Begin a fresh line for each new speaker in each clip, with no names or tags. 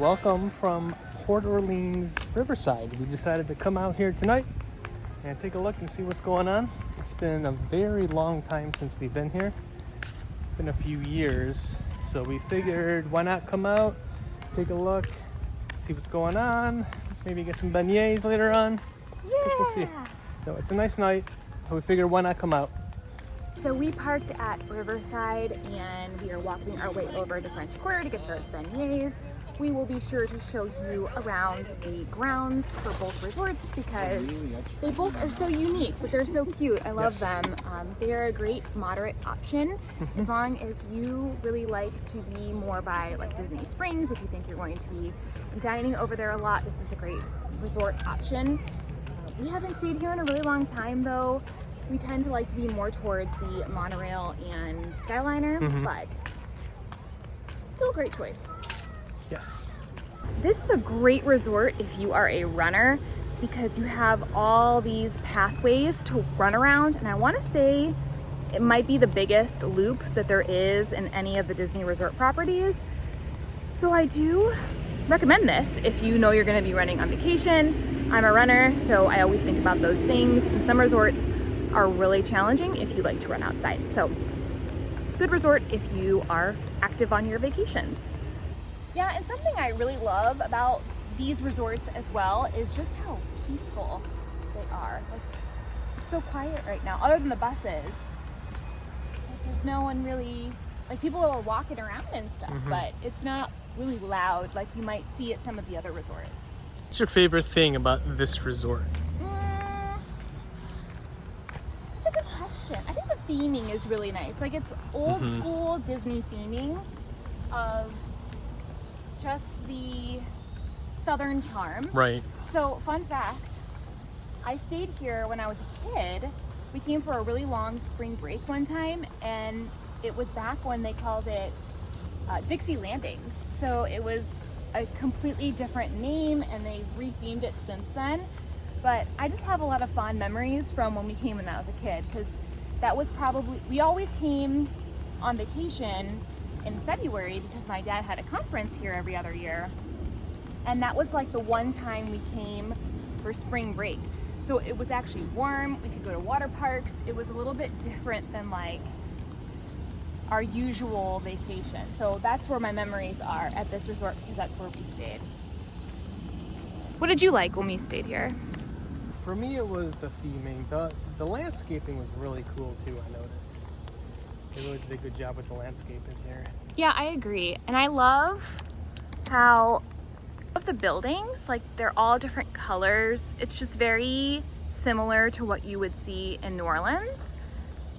welcome from Port Orleans, Riverside. We decided to come out here tonight and take a look and see what's going on. It's been a very long time since we've been here. It's been a few years, so we figured why not come out, take a look, see what's going on, maybe get some beignets later on.
Yeah!
We'll see. So it's a nice night, so we figured why not come out.
So we parked at Riverside and we are walking our way over to French Quarter to get those beignets. We will be sure to show you around the grounds for both resorts because they both are so unique, but they're so cute. I love them. They're a great moderate option as long as you really like to be more by like Disney Springs. If you think you're going to be dining over there a lot, this is a great resort option. We haven't stayed here in a really long time though. We tend to like to be more towards the monorail and Skyliner, but still a great choice.
Yes.
This is a great resort if you are a runner because you have all these pathways to run around, and I want to say it might be the biggest loop that there is in any of the Disney resort properties. So I do recommend this if you know you're going to be running on vacation. I'm a runner, so I always think about those things, and some resorts are really challenging if you like to run outside. So good resort if you are active on your vacations. Yeah, and something I really love about these resorts as well is just how peaceful they are. Like, it's so quiet right now, other than the buses. Like, there's no one really, like people are walking around and stuff, but it's not really loud like you might see at some of the other resorts.
What's your favorite thing about this resort?
I think the theming is really nice. Like it's old school Disney theming of just the Southern charm.
Right.
So fun fact, I stayed here when I was a kid. We came for a really long spring break one time, and it was back when they called it Dixie Landings. So it was a completely different name and they rethemed it since then. But I just have a lot of fond memories from when we came when I was a kid, because that was probably, we always came on vacation in February because my dad had a conference here every other year. And that was like the one time we came for spring break. So it was actually warm, we could go to water parks. It was a little bit different than like our usual vacation. So that's where my memories are at this resort because that's where we stayed. What did you like when we stayed here?
For me, it was the theming. The landscaping was really cool too, I noticed. They really did a good job with the landscaping here.
Yeah, I agree. And I love how of the buildings, like they're all different colors. It's just very similar to what you would see in New Orleans.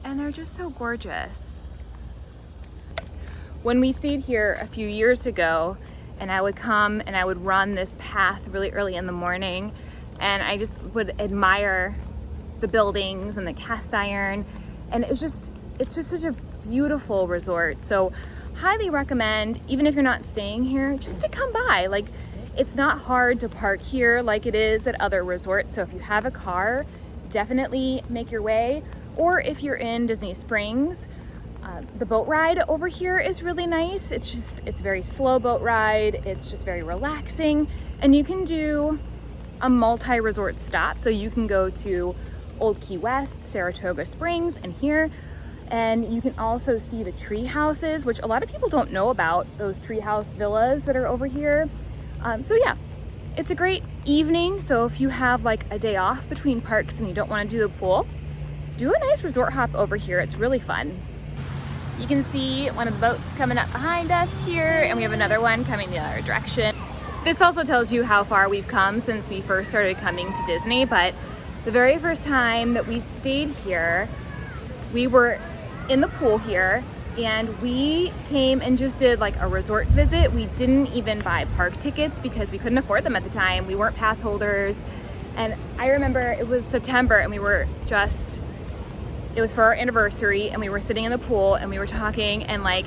And they're just so gorgeous. When we stayed here a few years ago, and I would come and I would run this path really early in the morning, and I just would admire the buildings and the cast iron, and it's just such a beautiful resort. So highly recommend, even if you're not staying here, just to come by. Like, it's not hard to park here like it is at other resorts. So if you have a car, definitely make your way. Or if you're in Disney Springs, the boat ride over here is really nice. It's a very slow boat ride. It's just very relaxing, and you can do a multi-resort stop. So you can go to Old Key West, Saratoga Springs, and here. And you can also see the tree houses, which a lot of people don't know about, those treehouse villas that are over here. So yeah, it's a great evening. So if you have like a day off between parks and you don't want to do the pool, do a nice resort hop over here. It's really fun. You can see one of the boats coming up behind us here, and we have another one coming the other direction. This also tells you how far we've come since we first started coming to Disney, but the very first time that we stayed here, we were in the pool here, and we came and just did like a resort visit. We didn't even buy park tickets because we couldn't afford them at the time. We weren't pass holders. And I remember it was September, and it was for our anniversary, and we were sitting in the pool and we were talking, and like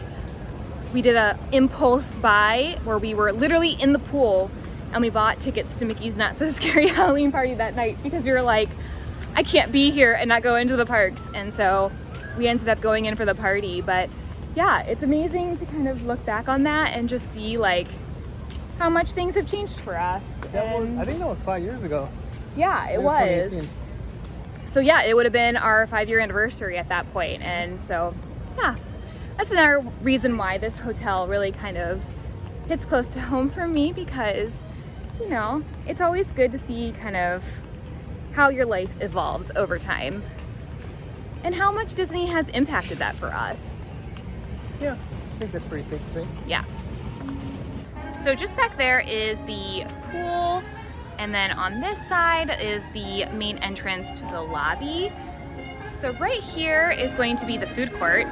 we did a impulse buy where we were literally in the pool and we bought tickets to Mickey's Not So Scary Halloween party that night because we were like, I can't be here and not go into the parks. And so we ended up going in for the party. But yeah, it's amazing to kind of look back on that and just see like how much things have changed for us.
I think that was 5 years ago.
Yeah, it was.
2018.
So yeah, it would have been our 5-year anniversary at that point. And so, yeah, that's another reason why this hotel really kind of hits close to home for me, because, you know, it's always good to see kind of how your life evolves over time and how much Disney has impacted that for us.
Yeah, I think that's pretty safe to say.
Yeah. So just back there is the pool, and then on this side is the main entrance to the lobby. So right here is going to be the food court.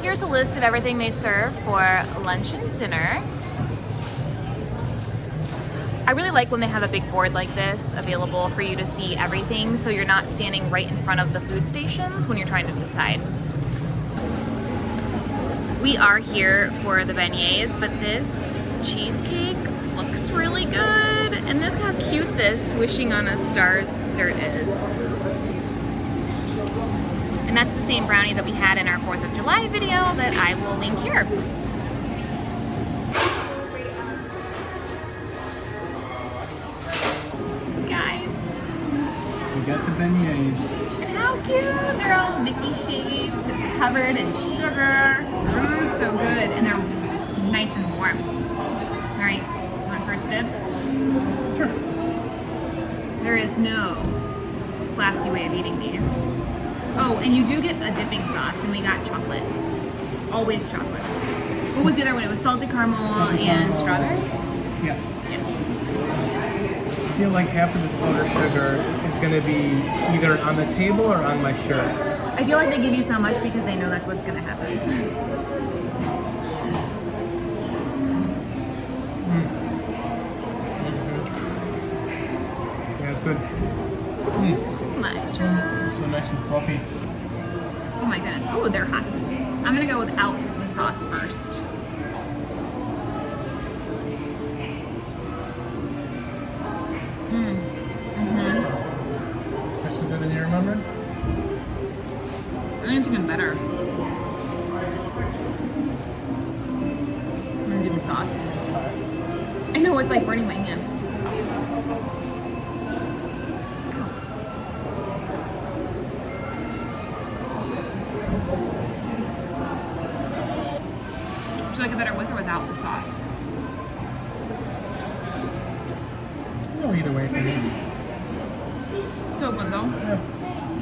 Here's a list of everything they serve for lunch and dinner. I really like when they have a big board like this available for you to see everything, so you're not standing right in front of the food stations when you're trying to decide. We are here for the beignets, but this cheesecake looks really good. And this, how cute this wishing on a stars dessert is. And that's the same brownie that we had in our 4th of July video that I will link here. Guys.
We got the beignets.
And how cute! They're all Mickey shaped, covered in sugar. So good, and they're nice and warm. All right, want first dibs?
Sure.
There is no classy way of eating these. Oh, and you do get a dipping sauce, and we got chocolate. Always chocolate. What was the other one? It was salted caramel and strawberry?
Yes.
Yeah.
I feel like half of this powdered sugar is going to be either on the table or on my shirt.
I feel like they give you so much because they know that's what's going to happen.
Yeah, it's good.
My
So nice and fluffy.
Oh my goodness. Oh, they're hot. I'm going to go without the sauce first.
Just as good as you remember?
I think it's even better. I'm going to do the sauce.
It's hot.
I know, it's like burning my hands. Do you like it better with or without the sauce?
No, either way for me.
So good though.
Yeah.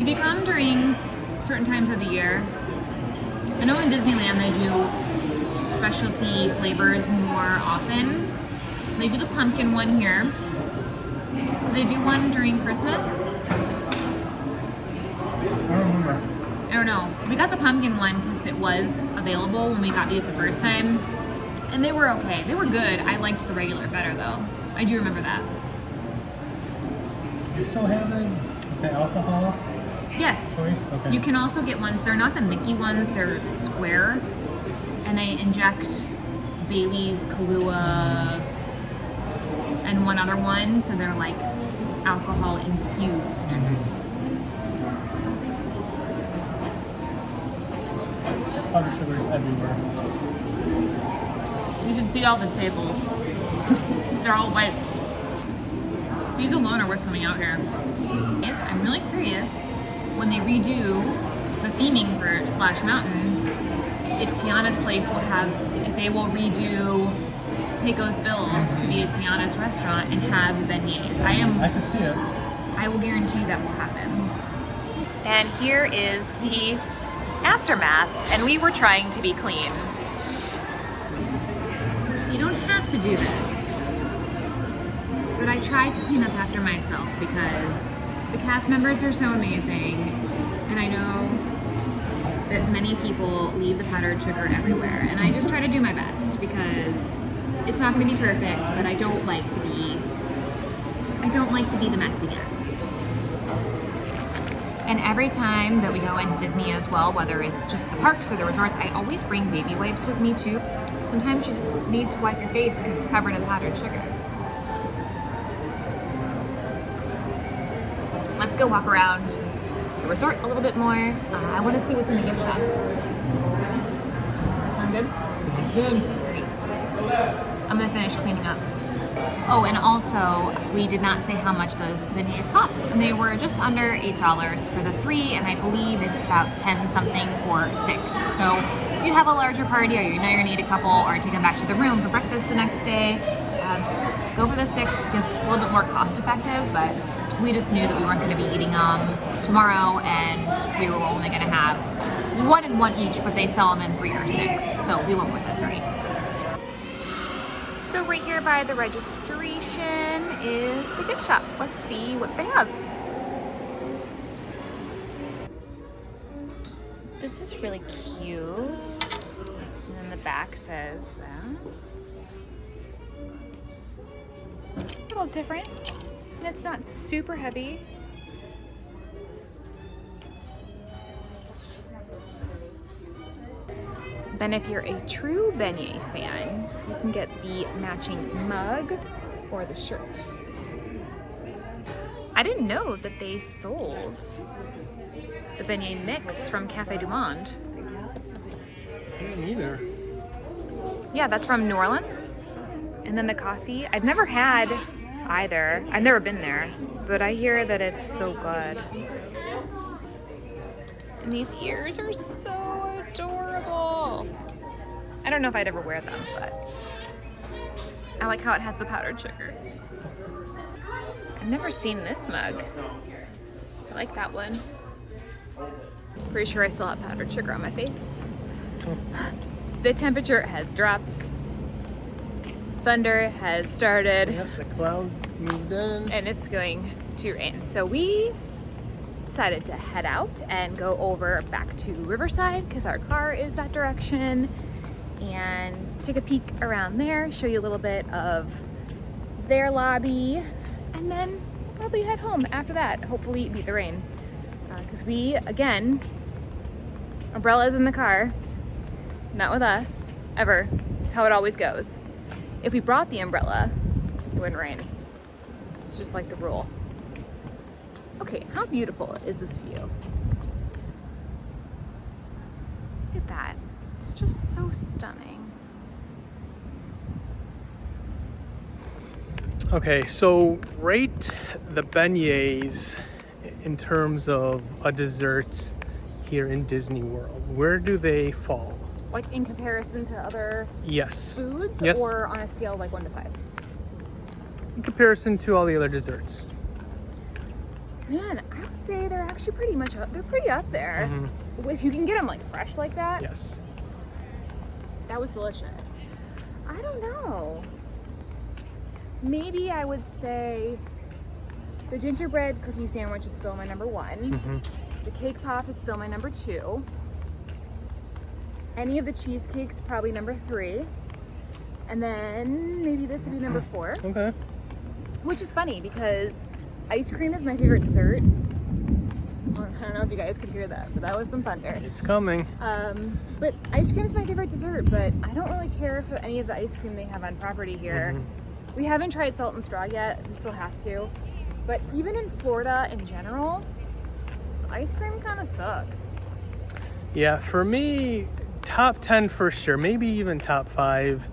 If you come during certain times of the year, I know in Disneyland they do specialty flavors more often. They do the pumpkin one here. Do they do one during Christmas?
I don't remember.
I don't know. We got the pumpkin one because it was available when we got these the first time. And they were okay. They were good. I liked the regular better though. I do remember that.
You still have the alcohol
Yes.
choice? Okay.
You can also get ones, they're not the Mickey ones, they're square. And they inject Bailey's, Kahlua, and one other one. So they're like alcohol infused.
Powdered sugar's everywhere.
You should see all the tables. They're all white. These alone are worth coming out here. Yes, I'm really curious when they redo the theming for Splash Mountain, if Tiana's Place will have, if they will redo Pecos Bill's to be a Tiana's restaurant and have beignets.
I can see it.
I will guarantee that will happen. And here is the aftermath, and we were trying to be clean. You don't have to do this, but I tried to clean up after myself because the cast members are so amazing, and I know that many people leave the powdered sugar everywhere, and I just try to do my best because it's not going to be perfect, but I don't like to be the messy guest. And every time that we go into Disney as well, whether it's just the parks or the resorts, I always bring baby wipes with me too. Sometimes you just need to wipe your face because it's covered in powdered sugar. Let's go walk around the resort a little bit more. I want to see what's in the gift shop. That sound good?
Sounds good.
Great. I'm gonna finish cleaning up. Oh, and also, we did not say how much those beignets cost. And they were just under $8 for the 3, and I believe it's about 10 something for 6. So if you have a larger party, or you know you're gonna eat a couple, or take them back to the room for breakfast the next day, go for the 6 because it's a little bit more cost effective, but we just knew that we weren't gonna be eating them tomorrow, and we were only gonna have 1 and 1 each, but they sell them in 3 or 6, so we went with the 3. So right here by the registration is the gift shop. Let's see what they have. This is really cute. And then the back says that. A little different. And it's not super heavy. Then if you're a true beignet fan, you can get the matching mug or the shirt. I didn't know that they sold the beignet mix from Café du Monde.
I didn't either.
Yeah, that's from New Orleans. And then the coffee, I've never had either. I've never been there, but I hear that it's so good. And these ears are so adorable. I don't know if I'd ever wear them, but I like how it has the powdered sugar. I've never seen this mug. I like that one. Pretty sure I still have powdered sugar on my face. The temperature has dropped. Thunder has started.
Yep, the clouds moved in.
And it's going to rain. So we decided to head out and go over back to Riverside because our car is that direction, and take a peek around there, show you a little bit of their lobby, and then probably head home after that. Hopefully beat the rain. Because we, again, umbrellas in the car, not with us, ever. It's how it always goes. If we brought the umbrella, it wouldn't rain. It's just like the rule. Okay, how beautiful is this view? Look at that. It's just so stunning.
Okay, so rate the beignets in terms of a dessert here in Disney World. Where do they fall?
Like in comparison to other
Yes.
foods,
Yes.
or on a scale of like 1 to 5?
In comparison to all the other desserts.
Man, I would say they're actually pretty much up. They're pretty up there.
Mm-hmm.
If you can get them like fresh like that.
Yes.
That was delicious. I don't know. Maybe I would say the gingerbread cookie sandwich is still my number 1.
Mm-hmm.
The cake pop is still my number 2. Any of the cheesecakes probably number 3. And then maybe this would be number 4.
Okay.
Which is funny because ice cream is my favorite dessert. I don't know if you guys could hear that, but that was some thunder.
It's coming.
But ice cream is my favorite dessert, but I don't really care for any of the ice cream they have on property here.
Mm-hmm.
We haven't tried salt and straw yet. We still have to. But even in Florida in general, ice cream kind of sucks.
Yeah, for me, top 10 for sure, maybe even top 5.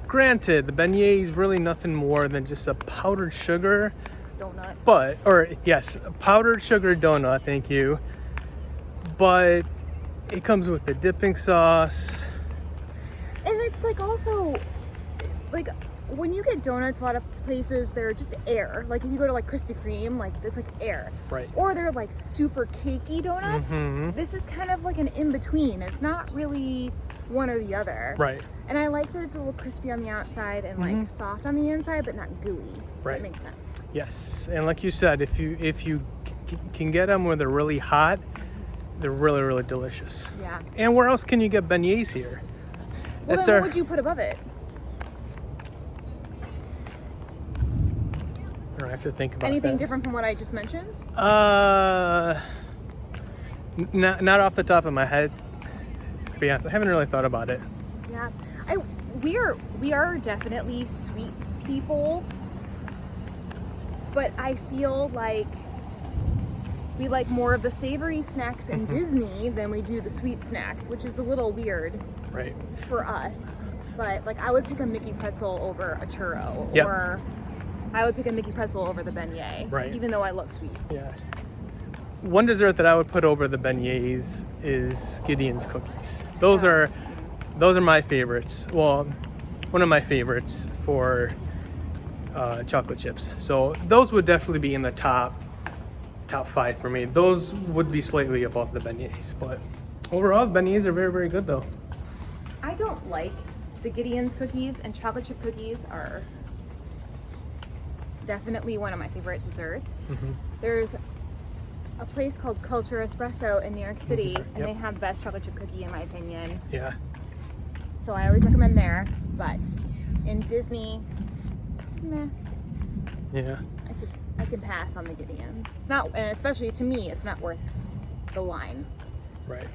Granted, the beignet is really nothing more than just a powdered sugar
Donut.
Yes, a powdered sugar donut, thank you. But it comes with the dipping sauce.
And it's like also, like when you get donuts, a lot of places, they're just air. Like if you go to like Krispy Kreme, like it's like air.
Right.
Or they're like super cakey donuts.
Mm-hmm.
This is kind of like an in-between. It's not really one or the other.
Right.
And I like that it's a little crispy on the outside and like soft on the inside, but not gooey.
Right.
That makes sense.
Yes, and like you said, if you can get them when they're really hot, they're really, really delicious.
Yeah.
And where else can you get beignets here?
Well, then what would you put above it?
I have to think about
Anything
that.
different from what I just mentioned?
Not off the top of my head. To be honest, I haven't really thought about it.
Yeah. We are definitely sweets people, but I feel like we like more of the savory snacks in Disney than we do the sweet snacks, which is a little weird
Right.
for us. But like I would pick a Mickey pretzel over a churro,
Yep.
or I would pick a Mickey pretzel over the beignet,
Right.
even though I love sweets.
Yeah. One dessert that I would put over the beignets is Gideon's cookies. Those are my favorites. Well, one of my favorites for chocolate chips. So those would definitely be in the top 5 for me. Those would be slightly above the beignets, but overall, the beignets are very, very good though.
I don't like the Gideon's cookies, and chocolate chip cookies are definitely one of my favorite desserts. There's a place called Culture Espresso in New York City, and they have the best chocolate chip cookie in my opinion.
Yeah.
So I always recommend there, but in Disney, meh.
Yeah.
I could pass on the Gideons. It's not, and especially to me, it's not worth the line.
Right.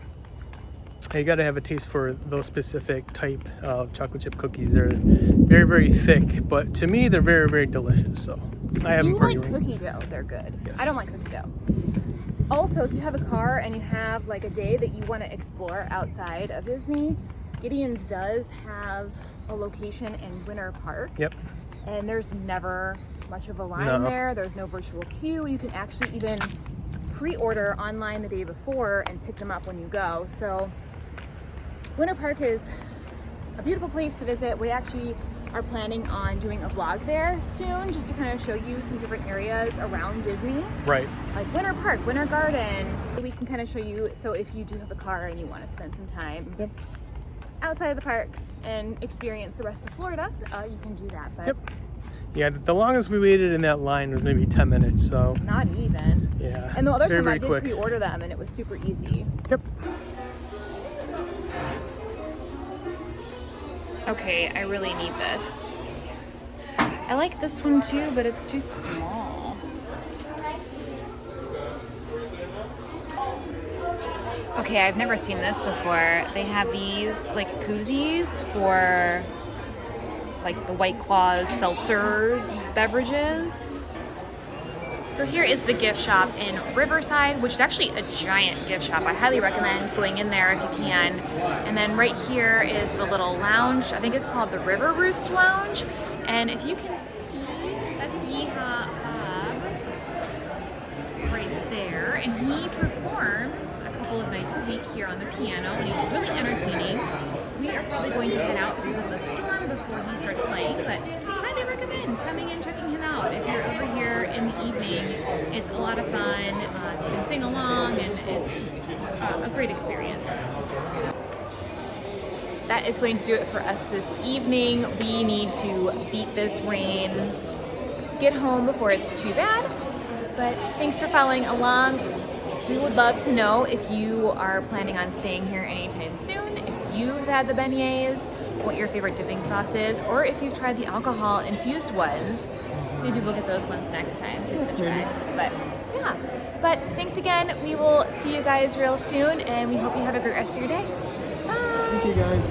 You got to have a taste for those specific type of chocolate chip cookies. They're very, very thick, but to me, they're very, very delicious. So I have
If
them
you
for
like
you.
cookie dough, they're good.
Yes.
I don't like cookie dough. Also, if you have a car and you have like a day that you want to explore outside of Disney, Gideon's does have a location in Winter Park.
Yep.
And there's never much of a line
No.
there. There's no virtual queue. You can actually even pre-order online the day before and pick them up when you go. So Winter Park is a beautiful place to visit. We actually are planning on doing a vlog there soon, just to kind of show you some different areas around Disney,
Right.
like Winter Park, Winter Garden. We can kind of show you, so if you do have a car and you want to spend some time
Yep.
outside of the parks and experience the rest of Florida, you can do that. But
Yep. Yeah, the longest we waited in that line was maybe 10 minutes, so
not even.
yeah.
And the other
very,
time I
very
did
quick.
pre-order them and it was super easy.
Yep.
Okay, I really need this. I like this one too, but it's too small. Okay, I've never seen this before. They have these like koozies for like the White Claws seltzer beverages. So here is the gift shop in Riverside, which is actually a giant gift shop. I highly recommend going in there if you can. And then right here is the little lounge. I think it's called the River Roost Lounge. And if you can see, that's Yeehaw Bob right there. And he performs a couple of nights a week here on the piano, and he's really entertaining. We are probably going to head out because of the storm before he starts playing, but highly recommend coming and checking him out. If you're over here in the evening, it's a lot of fun. You can sing along, and it's just a great experience. That is going to do it for us this evening. We need to beat this rain, get home before it's too bad. But thanks for following along. We would love to know if you are planning on staying here anytime soon, if you have had the beignets, what your favorite dipping sauce is, or if you've tried the alcohol-infused ones. Maybe we'll get those ones next time. Give it a try. But yeah. But thanks again. We will see you guys real soon, and we hope you have a great rest of your day. Bye!
Thank you guys.